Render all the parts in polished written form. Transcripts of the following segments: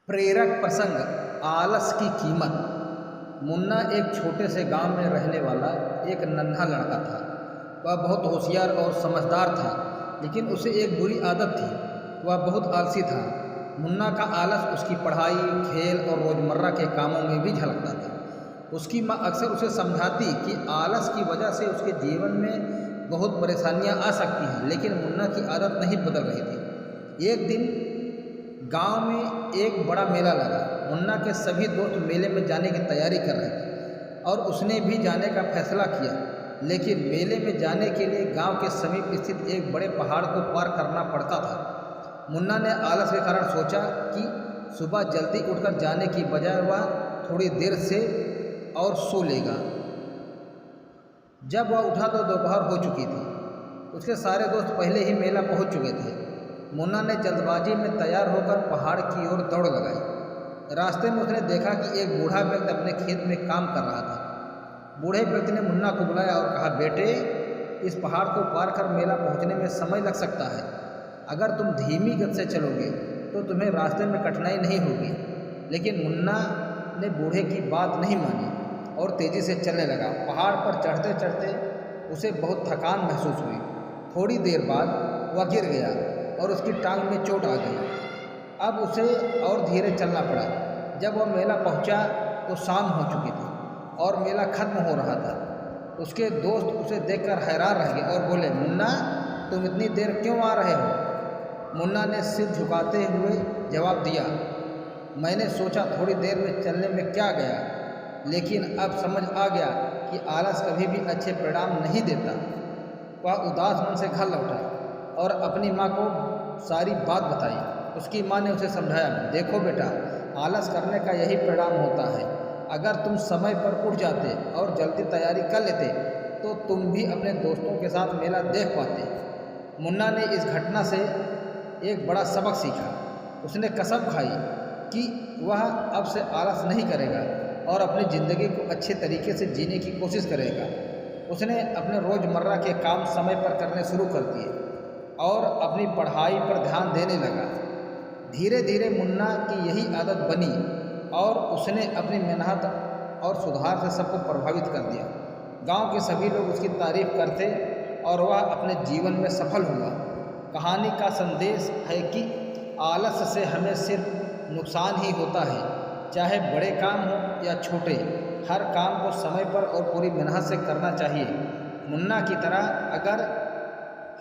प्रेरक प्रसंग आलस की कीमत। मुन्ना एक छोटे से गांव में रहने वाला एक नन्हा लड़का था। वह बहुत होशियार और समझदार था, लेकिन उसे एक बुरी आदत थी। वह बहुत आलसी था। मुन्ना का आलस उसकी पढ़ाई, खेल और रोज़मर्रा के कामों में भी झलकता था। उसकी माँ अक्सर उसे समझाती कि आलस की वजह से उसके जीवन में बहुत परेशानियां आ सकती हैं, लेकिन मुन्ना की आदत नहीं बदल रही थी। एक दिन गांव में एक बड़ा मेला लगा। मुन्ना के सभी दोस्त मेले में जाने की तैयारी कर रहे थे और उसने भी जाने का फैसला किया, लेकिन मेले में जाने के लिए गांव के समीप स्थित एक बड़े पहाड़ को पार करना पड़ता था। मुन्ना ने आलस के कारण सोचा कि सुबह जल्दी उठकर जाने की बजाय वह थोड़ी देर से और सो लेगा। जब वह उठा तो दोपहर हो चुकी थी। उसके सारे दोस्त पहले ही मेला पहुंच चुके थे। मुन्ना ने जल्दबाजी में तैयार होकर पहाड़ की ओर दौड़ लगाई। रास्ते में उसने देखा कि एक बूढ़ा व्यक्ति अपने खेत में काम कर रहा था। बूढ़े व्यक्ति ने मुन्ना को बुलाया और कहा, बेटे, इस पहाड़ को पार कर मेला पहुंचने में समय लग सकता है। अगर तुम धीमी गति से चलोगे तो तुम्हें रास्ते में कठिनाई नहीं होगी। लेकिन मुन्ना ने बूढ़े की बात नहीं मानी और तेज़ी से चलने लगा। पहाड़ पर चढ़ते चढ़ते उसे बहुत थकान महसूस हुई। थोड़ी देर बाद वह गिर गया और उसकी टांग में चोट आ गई। अब उसे और धीरे चलना पड़ा। जब वह मेला पहुंचा तो शाम हो चुकी थी और मेला खत्म हो रहा था। उसके दोस्त उसे देखकर हैरान रह गए और बोले, मुन्ना, तुम इतनी देर क्यों आ रहे हो? मुन्ना ने सिर झुकाते हुए जवाब दिया, मैंने सोचा थोड़ी देर में चलने में क्या गया, लेकिन अब समझ आ गया कि आलस कभी भी अच्छे परिणाम नहीं देता। वह उदास मन से घर लौटा और अपनी माँ को सारी बात बताई। उसकी माँ ने उसे समझाया, देखो बेटा, आलस करने का यही परिणाम होता है। अगर तुम समय पर उठ जाते और जल्दी तैयारी कर लेते तो तुम भी अपने दोस्तों के साथ मेला देख पाते। मुन्ना ने इस घटना से एक बड़ा सबक सीखा। उसने कसम खाई कि वह अब से आलस नहीं करेगा और अपनी ज़िंदगी को अच्छे तरीके से जीने की कोशिश करेगा। उसने अपने रोज़मर्रा के काम समय पर करने शुरू कर दिए और अपनी पढ़ाई पर ध्यान देने लगा। धीरे धीरे मुन्ना की यही आदत बनी और उसने अपनी मेहनत और सुधार से सबको प्रभावित कर दिया। गांव के सभी लोग उसकी तारीफ करते और वह अपने जीवन में सफल हुआ। कहानी का संदेश है कि आलस से हमें सिर्फ नुकसान ही होता है, चाहे बड़े काम हो या छोटे। हर काम को समय पर और पूरी मेहनत से करना चाहिए। मुन्ना की तरह अगर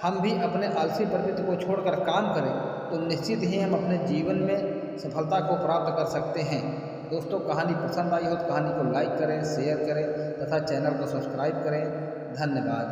हम भी अपने आलसी प्रवृत्ति को छोड़कर काम करें तो निश्चित ही हम अपने जीवन में सफलता को प्राप्त कर सकते हैं। दोस्तों, कहानी पसंद आई हो तो कहानी को लाइक करें, शेयर करें तथा चैनल को सब्सक्राइब करें। धन्यवाद।